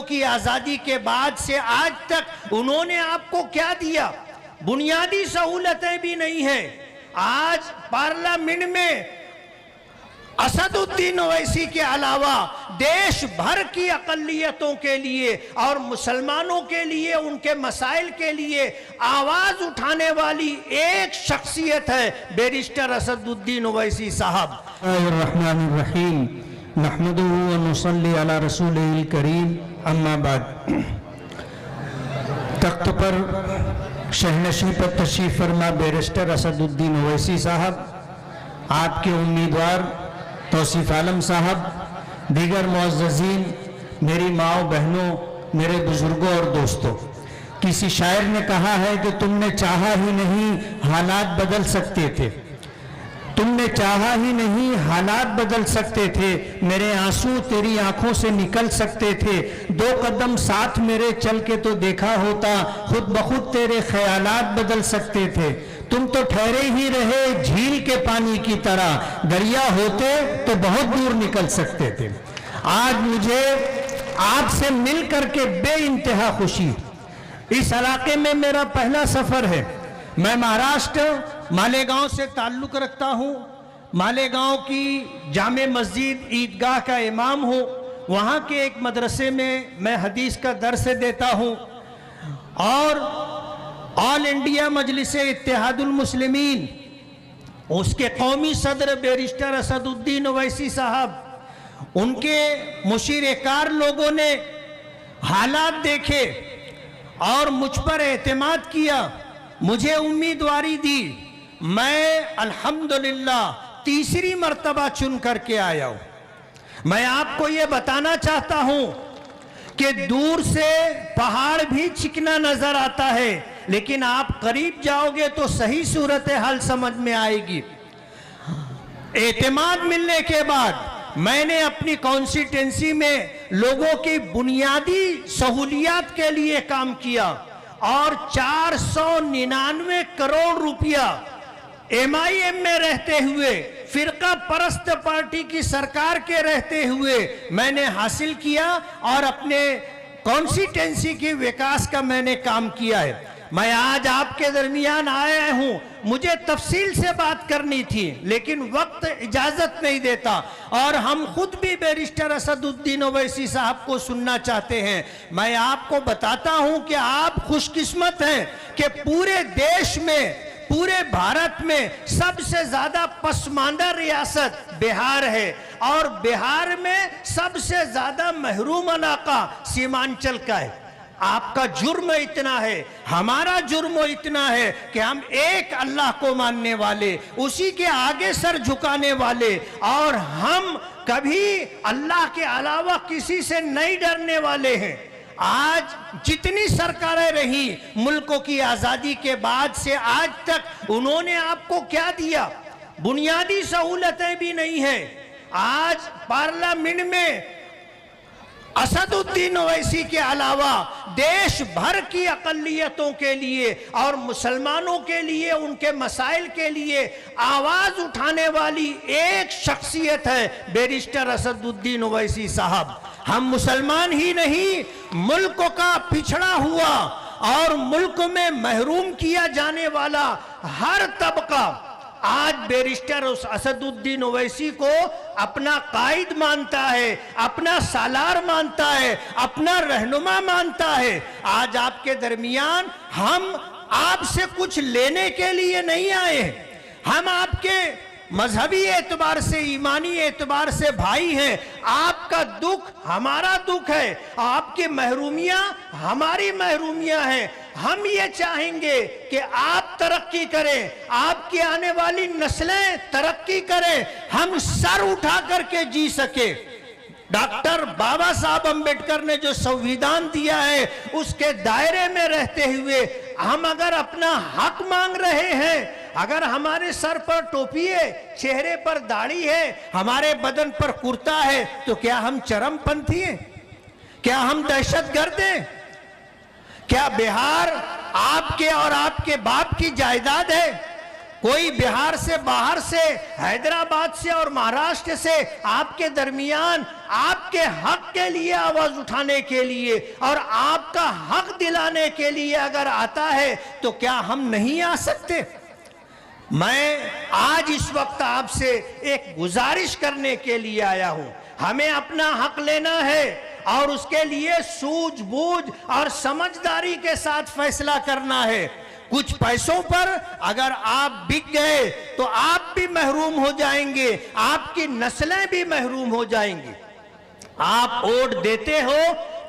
की आजादी के बाद से आज तक उन्होंने आपको क्या दिया? बुनियादी सहूलतें भी नहीं है। आज पार्लियामेंट में असदुद्दीन ओवैसी के अलावा देश भर की अकलियतों के लिए और मुसलमानों के लिए, उनके मसाइल के लिए आवाज उठाने वाली एक शख्सियत है बैरिस्टर असदुद्दीन ओवैसी साहब। रहमानिर्रहीम नहमदुहु व नुसल्ली अला रसूलिल करीम अम्मा बाद। तख्त पर शहनशी पर तशरीफ फरमा बैरिस्टर असदुद्दीन ओवैसी साहब, आपके उम्मीदवार तौसीफ आलम साहब, दीगर मुअज़्ज़ज़ीन, मेरी माओ बहनों, मेरे बुजुर्गों और दोस्तों, किसी शायर ने कहा है कि तुमने चाहा ही नहीं हालात बदल सकते थे, तुमने चाहा ही नहीं हालात बदल सकते थे, मेरे आंसू तेरी आंखों से निकल सकते थे, 2 कदम साथ मेरे चल के तो देखा होता, खुद बखुद तेरे ख्यालात बदल सकते थे, तुम तो ठहरे ही रहे झील के पानी की तरह, दरिया होते तो बहुत दूर निकल सकते थे। आज मुझे आपसे मिल करके बेइंतहा खुशी। इस इलाके में मेरा पहला सफर है। मैं महाराष्ट्र मालेगांव से ताल्लुक़ रखता हूँ। मालेगांव की जामे मस्जिद ईदगाह का इमाम हूँ। वहाँ के एक मदरसे में मैं हदीस का दर्स देता हूँ और ऑल इंडिया मजलिस इत्तेहादुल मुस्लिमीन, उसके कौमी सदर बैरिस्टर असदुद्दीन ओवैसी साहब, उनके मुशीर-ए-कार लोगों ने हालात देखे और मुझ पर एतमाद किया, मुझे उम्मीदवारी दी। मैं अल्हम्दुलिल्लाह तीसरी मर्तबा चुन करके आया हूँ। मैं आपको ये बताना चाहता हूँ कि दूर से पहाड़ भी चिकना नजर आता है, लेकिन आप करीब जाओगे तो सही सूरत हाल समझ में आएगी। एतमाद मिलने के बाद मैंने अपनी कॉन्स्टिट्यूंसी में लोगों की बुनियादी सहूलियात के लिए काम किया और 499 करोड़ रुपया MIM में रहते हुए, फिरका परस्त पार्टी की सरकार के रहते हुए मैंने हासिल किया और अपने कॉन्स्टिट्यूंसी के विकास का मैंने काम किया है। मैं आज आपके दरमियान आया हूं, मुझे तफसील से बात करनी थी लेकिन वक्त इजाजत नहीं देता और हम खुद भी बैरिस्टर असदुद्दीन ओवैसी साहब को सुनना चाहते हैं। मैं आपको बताता हूं कि आप खुशकिस्मत हैं कि पूरे देश में, पूरे भारत में सबसे ज्यादा पसमानदा रियासत बिहार है और बिहार में सबसे ज्यादा महरूम इलाका सीमांचल का है। आपका जुर्म इतना है, हमारा जुर्म इतना है कि हम एक अल्लाह को मानने वाले, उसी के आगे सर झुकाने वाले और हम कभी अल्लाह के अलावा किसी से नहीं डरने वाले हैं। आज जितनी सरकारें रही मुल्कों की आजादी के बाद से आज तक, उन्होंने आपको क्या दिया? बुनियादी सहूलतें भी नहीं है। आज पार्लियामेंट में असदुद्दीन ओवैसी के अलावा देश भर की अकलियतों के लिए और मुसलमानों के लिए, उनके मसाइल के लिए आवाज उठाने वाली एक शख्सियत है बैरिस्टर असदुद्दीन ओवैसी साहब। हम मुसलमान ही नहीं, मुल्क का पिछड़ा हुआ और मुल्क में महरूम किया जाने वाला हर तबका आज बैरिस्टर असदुद्दीन ओवैसी को अपना कायद मानता है, अपना सालार मानता है, अपना रहनुमा मानता है। आज आपके दरमियान हम आपसे कुछ लेने के लिए नहीं आए, हम आपके मजहबी एतबार से, ईमानी एतबार से भाई हैं। आपका दुख हमारा दुख है, आपकी महरूमियां हमारी महरूमियां हैं। हम ये चाहेंगे कि आप तरक्की करें, आपकी आने वाली नस्लें तरक्की करें, हम सर उठा करके जी सके। डॉक्टर बाबा साहब अंबेडकर ने जो संविधान दिया है उसके दायरे में रहते हुए हम अगर अपना हक मांग रहे हैं, अगर हमारे सर पर टोपी है, चेहरे पर दाढ़ी है, हमारे बदन पर कुर्ता है, तो क्या हम चरमपंथी हैं? क्या हम दहशतगर्द हैं? क्या बिहार आपके और आपके बाप की जायदाद है? कोई बिहार से, बाहर से, हैदराबाद से और महाराष्ट्र से आपके दरमियान आपके आपके हक के लिए आवाज उठाने के लिए और आपका हक दिलाने के लिए अगर आता है तो क्या हम नहीं आ सकते? मैं आज इस वक्त आपसे एक गुजारिश करने के लिए आया हूं। हमें अपना हक लेना है और उसके लिए सूझबूझ और समझदारी के साथ फैसला करना है। कुछ पैसों पर अगर आप बिक गए तो आप भी महरूम हो जाएंगे, आपकी नस्लें भी महरूम हो जाएंगी। आप वोट देते हो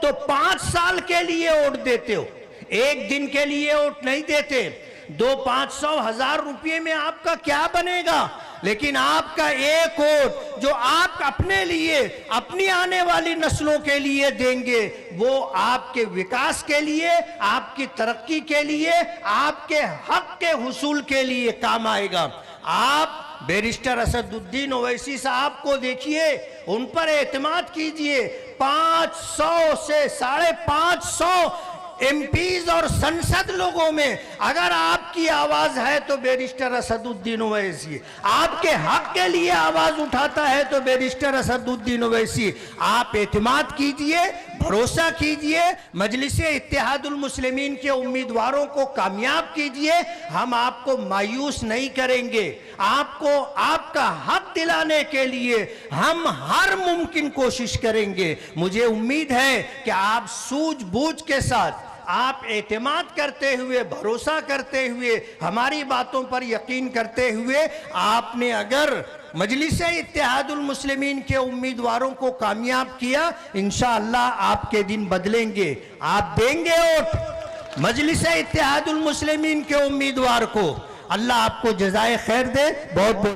तो 5 साल के लिए वोट देते हो, एक दिन के लिए वोट नहीं देते। 200-500-1000 रुपये में आपका क्या बनेगा? लेकिन आपका एक वोट जो आप अपने लिए, अपनी आने वाली नस्लों के लिए देंगे, वो आपके विकास के लिए, आपकी तरक्की के लिए, आपके हक के हुसूल के लिए काम आएगा। आप बैरिस्टर असदुद्दीन ओवैसी साहब को देखिए, उन पर एतमाद कीजिए। 500 से 550 एमपीज और संसद लोगों में अगर आपकी आवाज है तो बैरिस्टर असदुद्दीन ओवैसी, आपके हक के लिए आवाज उठाता है तो बैरिस्टर असदुद्दीन ओवैसी। आप एतमाद कीजिए, भरोसा कीजिए, मजलिसे इत्तेहादुल मुस्लिमीन के उम्मीदवारों को कामयाब कीजिए। हम आपको मायूस नहीं करेंगे। आपको आपका हक दिलाने के लिए हम हर मुमकिन कोशिश करेंगे। मुझे उम्मीद है कि आप सूझबूझ के साथ, आप एतमाद करते हुए, भरोसा करते हुए, हमारी बातों पर यकीन करते हुए, आपने अगर मजलिसे इत्तेहादुल मुस्लिमीन के उम्मीदवारों को कामयाब किया, इंशाअल्लाह आपके दिन बदलेंगे। आप देंगे वोट मजलिसे इत्तेहादुल मुस्लिमीन के उम्मीदवार को। अल्लाह आपको जज़ाए खैर दे। बहुत बहुत